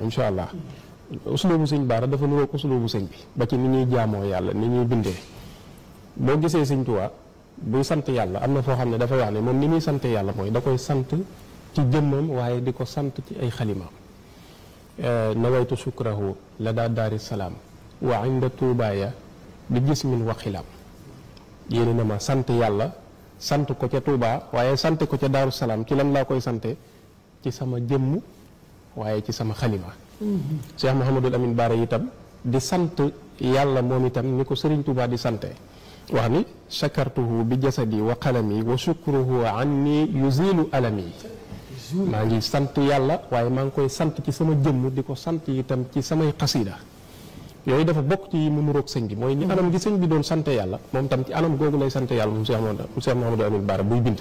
incha allah uslubu sëñ Baara dafa nuroog uslubu sëñ bi ba ci ni ñuy jaamoo yàlla ni ñuy bindee boo gisee sëñ Tuubaa buy sant yàlla am na foo xam ne dafay wax ne moom ni muy sant yàlla mooy da koy sant ci jëmmam waaye di ko sant ci ay xalimaam nawaytu shukrahu la daa daari salaam wa inda tuubaaya bi jismin wa xilaam yéene na ma sant yàlla sant ko ca Tuubaa waaye sant ko ca Daaru Salaam ci lan laa koy sante ci sama jëmm waaye ci sama xalima Cheikh Mouhamadul Amin Baara itam di sant yàlla moom itam ni ko Sëriñ Tuubaa di sante wax ni shakartuhu bi jasadi wa qalami wa shukruhu anni yuzilu alami maa ngi sant yàlla waaye maa ngi koy sant ci sama jëmm di ko sant itam ci samay xasida yooyu dafa bokk ci mu nuroog sëñ bi mooy ni anam gi sëñ bi doon sant yàlla moom tam ci anam googu lay sant yàlla moom Cheikh Mouhamadou Amin Baara buy bind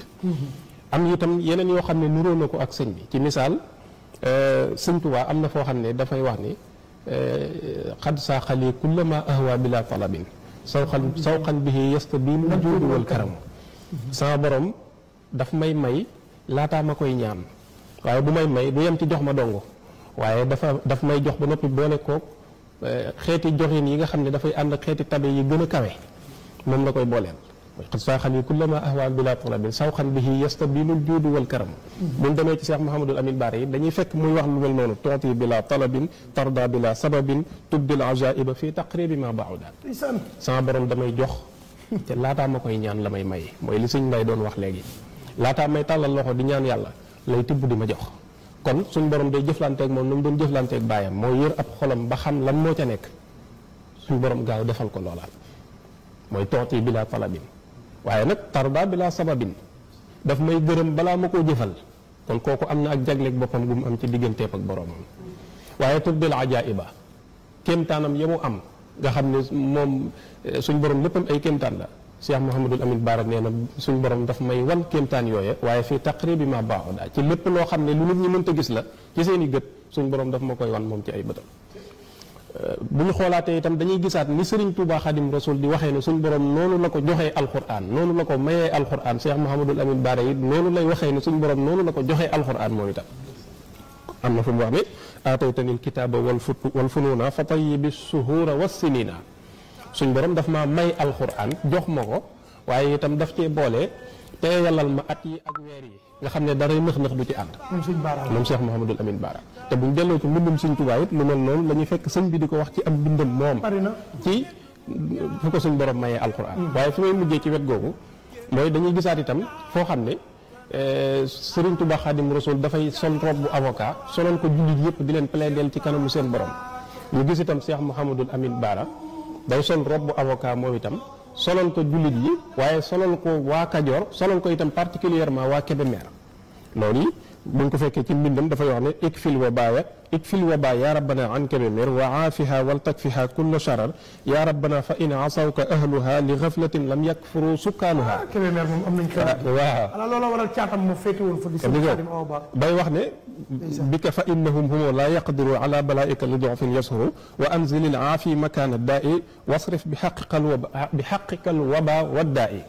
am itam yeneen yoo xam ne nuroo na ko ak sëñ bi ci misaal sëñ Tuubaa am na foo xam ne dafay wax ni xad saaxali kullama ahwa bila talabin sawqan bihi yastabiinu juudu wal karamu sama borom daf may laataa ma koy ñaan waaye bu may du yem ci jox ma dongo waaye daf may jox ba noppi boole koog xeeti joxin yi nga xam ne dafay ànd ak xeeti tabe yi gën a kawe moom la koy booleel xad saaxali kullama ahwa bila talabin sawqan bihi yastabiinu juudu wal karamu buñ demee ci Cheikh Mouhamadul Amin Baara yi dañuy fekk muy wax lu mel noonu tooti bila talabin tarda bila sababin tubdil ajaiba fii taqribi ma bauda sama borom damay jox te laataa ma koy ñaan la may mooy li sëñ Mbay doon wax léegi laataa may tàllal loxo di ñaan yàlla lay tibb di ma jox kon suñ borom day jëflanteeg moom nu mu doon jëflanteeg baayam moo yër ab xolam ba xam lan moo ca nekk suñ borom gaaw defal ko loolaal mooy tooti bila talabin waaye nag tarda bila sababin daf may gërëm balaa ma koo jëfal kon kooku am na ak jagleeg boppam gu mu am ci digganteem ak boroomam waaye tubdil ajaiba kéemtaanam ya mu am nga xam ne moom suñ borom léppam ay kéemtaan la Cheikh Mouhamadul Amin Baara nee na suñ borom daf may wan kéemtaan yooye waaye fii taqribi ma baaxoon ci lépp loo xam ne lu nit ñi mënta gis la ci seen i gët suñ borom daf ma koy wan moom ci ay bëtam bu ñu xoolaatee itam dañuy gisaat ni Serigne Touba Khadim Rasoul di waxee ne suñ borom noonu la ko joxee alquran noonu la ko mayee alquran Cheikh Mouhamadul Amin Baara yi noonu lay waxee ne suñ borom noonu la ko joxee alquran moom itam am na fu mu wax ne aataytani alkitaaba wal funuuna fa tayyibi suhuura wassinina suñ borom daf maa may alquran jox ma ko waaye itam daf cee boole te yàllal ma at yi ak weer yi nga xam ne dara nëx-nëx du ci ànd moom Cheikh Mouhamadul Amin Baara te buñ delloo ci mbindum Sëñ Tuubaa it lu mel noonu la ñuy fekk sëñ bi di ko wax ci am bindam moom ci fu ko suñ borom mayee alquran waaye fi may mujjee ci wet googu mooy dañuy gisaat itam foo xam ne Sëriñ Tuubaa Xaadim Rasuul dafay sol robe bu avocat solal ko jullit yëpp di leen plaidel ci kanamu seen borom ñu gis itam Cheikh Mouhamadul Amin Baara day sol robe bu avocat moom itam solal ko jullit yi waaye solal ko waa Kajoor solal ko itam particulièrement waa Kébémer loolu yi buñ ko fekkee ci mbindam dafay wax ne ikfil wabaa ya rabbana an Kébémer wa aafiha wal takfiha kulla sharar ya rabbana fa in asawka ahluha li ghaflatin lam yakfuru sukkaanuha Kébémer moom am nañ ko waaw ala loolu waral caatam mu féete woon fa di Xaadim Awa Ba bay wax ne bika fa innahum humu la yaqdiru ala balaika li du'fin yashuru wa anzilil aafi makana daai wasrif bi xaqiqal waba waddaai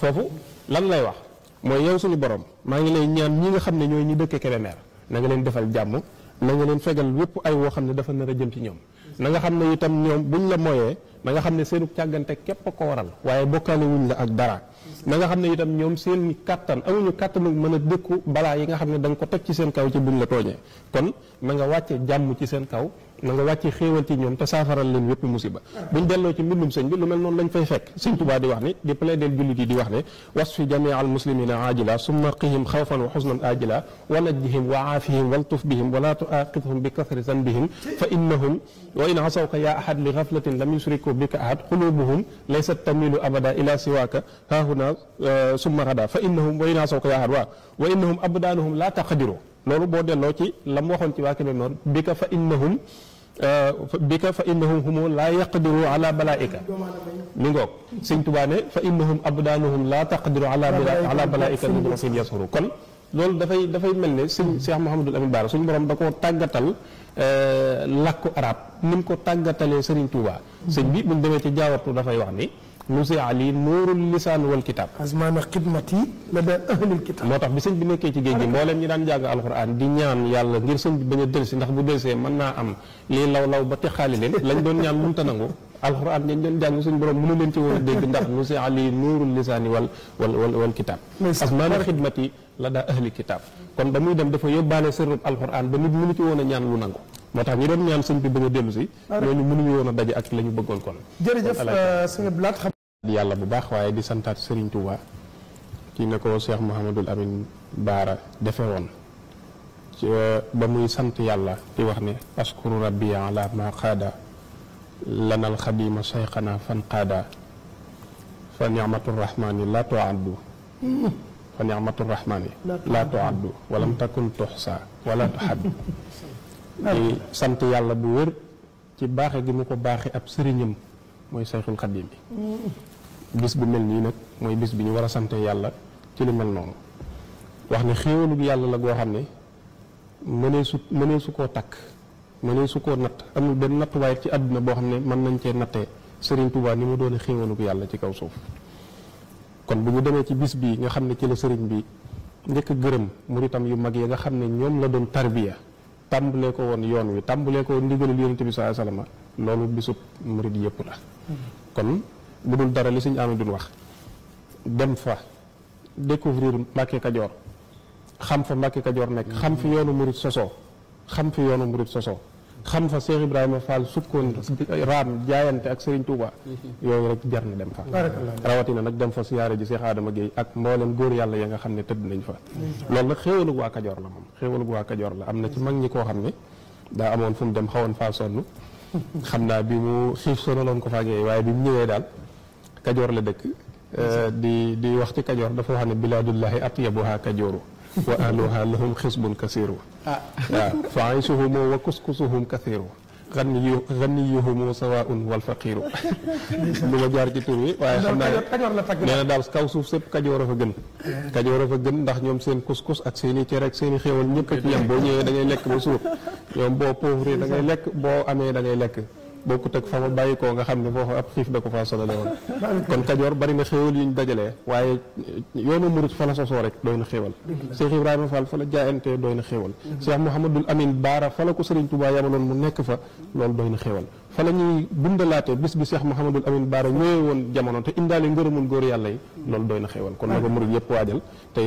foofu lan lay wax mooy yow suñu borom maa ngi lay ñaan ñi nga xam ne ñooy ñi dëkk Kébémer na nga leen defal jàmm na nga leen fegal wépp ay woo xam ne dafa nar a jëm ci ñoom na nga xam ne itam ñoom buñ la mooyee na nga xam ne seenu càggante képp ko waral waaye bokkaale wuñ la ak dara na nga xam ne itam ñoom seen kàttan amuñu kàttanu mën a dëkku balaa yi nga xam ne da nga ko teg ci seen kaw ci buñ la tooñee kon na nga wàcce jàmm ci seen kaw na nga wàcce xéewal ci ñoom te saafaral leen wépp musiba buñ delloo ci mbindum sëñ bi lu mel noonu lañ fay fekk sëñ Tuubaa di wax ni di plaidel jullit yi di wax ne wasfi jamii al muslimina ajila summa qihim xawfan wa xusnan ajila wa najjihim wa aafihim waltuf bihim wala tuaqidhum bi kasri zanbihim fa innahum wa in asawka ya ahad li ghaflatin lam yusriku bika ahad qulubuhum laysat tamilu abada ila siwaka hahuna summa rada fa innahum wa in asawka ya ahad wa innahum abdanuhum la taqdiru loolu boo delloo ci la mu waxoon ci waa Kébémer bika fa innahum humu laa yaqdiru ala balaika mi ngoog sëñ Tuubaa ne fa innahum abdanuhum laa taqdiru ala balaika li du'fin yashuru kon loolu dafay mel ne sëñ Cheikh Mouhamadul Amin Baara suñu borom da koo tàggatal làkku arab ni mu ko tàggatalee Sëriñ Tuubaa sëñ bi buñ demee ci jaawartu dafay wax ni nusi ali nuurul lisaan wal kitaab azmaana xidmati la da ahlil kitaab. moo tax bi sëñ bi nekkee ci géej gi mbooleem ñi daan jàng alxuraan di ñaan yàlla ngir sëñ bi bañ a delsi ndax bu delsee mën naa am lii law ba te xaali leen lañ doon ñaan mënta nangu alxuraan ñañ doon jàng suñ borom mënu leen ci woon a dégg ndax nusi ali nuurul lisaani wal kitaab azmaana xidmati la daa ahli kitaab kon ba muy dem dafa yóbbaale sërëb alxuraan ba nit mënu ci woon a ñaan lu nangu moo tax ñi doon ñaan sëñ bi bañ a dellu si ñooñu mënuñu woon a daje ak la ñu bëggoon kon jërëjëf sëñ Blaat xam yàlla bu baax waaye di santaat Serigne Touba kii ne ko Cheikh Mouhamadul Amin Baara defe woon ba muy sant yàlla di wax ne askuru rabbi ala ma qaada lanal xadima sayxana fan qaada fa nicmatu rahmani la tuaddu fa nicmatu rahmani la tuaddu walam takun tuxsa wala tuxaddu di sant yàlla bu wér ci baaxe gi mu ko baaxe ab sëriñam mooy sayxul xadim bi bis bu mel nii nag mooy bis bi ñu war a sant yàlla ci lu mel noonu wax ne xéewalug yàlla la goo xam ne mënee su koo takk mënee su koo natt amul benn nattuwaay ci àdduna boo xam ne mën nañ cee nattee Serigne Touba ni mu doone xéewalug yàlla ci kaw suuf kon bu ñu demee ci bis bii nga xam ne ci la sëriñ bi njëkk gërëm muritam yu mag yi nga xam ne ñoom la doon tarbiya tàmbalee ko woon yoon wi tàmbalee ko woon ndigalul yonent bi sallallahu alayhi wasallam loolu bisub murid yëpp la kon bu dul dara li suñu amee duñ wax dem fa découvrir Mbàkke Kajoor xam fa Mbàkke Kajoor nekk xam fi yoonu murid sosoo xam fi yoonu murid sosoo xam fa Cheikh Ibrahima Fall sukkoon raam jaayante ak Serigne Touba yooyu rek jar na dem fa rawatina nag dem fa siyaare ji Cheikh Adama Gueye ak mboolem góor yàlla ya nga xam ne tëdd nañ fa loolu nag xéewalug waa Kajoor la moom xéewalug waa Kajoor la am na ci mag ñi koo xam ne daa amoon fu mu dem xawoon faa sonn xam naa bi mu xiif sonaloon ko faagee waaye bi mu ñëwee daal Kajoor la dëkk di wax ci Kajoor dafa wax ne bilaadullahi atyabuha Kajooru wa ahluha lahum xisbun kasiru waaw fa aysuhum wa kuskusuhum kasiru ganiyuhum sawaun wal faqiru lu ma jaar ci tur wi waaye xam naa nee na daal kaw suuf sépp Kajoor a fa gën Kajoor a fa gën ndax ñoom seen kuskus ak seen i cere ak seen i xéewal ñëpp a ci yem boo ñëwee da ngay lekk ba suur ñoom boo pauvre da ngay lekk boo amee da ngay lekk bokkut ak fa ma bàyyi koo nga xam ne foofu ab xiif da ko faa solale woon kon Kajoor bari na xéewal yu ñu dajalee waaye yoonu murit fa la sosoo rek doy na xéewal Cheikh Ibrahima Fall fa la jaayantee doy na xéewal Cheikh Mouhamadul Amin Baara fa la ko Serigne Touba yamaloon mu nekk fa loolu doy na xéewal fa la ñuy dundalaate bis bi Cheikh Mouhamadul Amin Baara ñëwee woon jamono te indaale ngërëmul góor yàlla yi loolu doy na xéewal kon na ko murit yëpp waajal te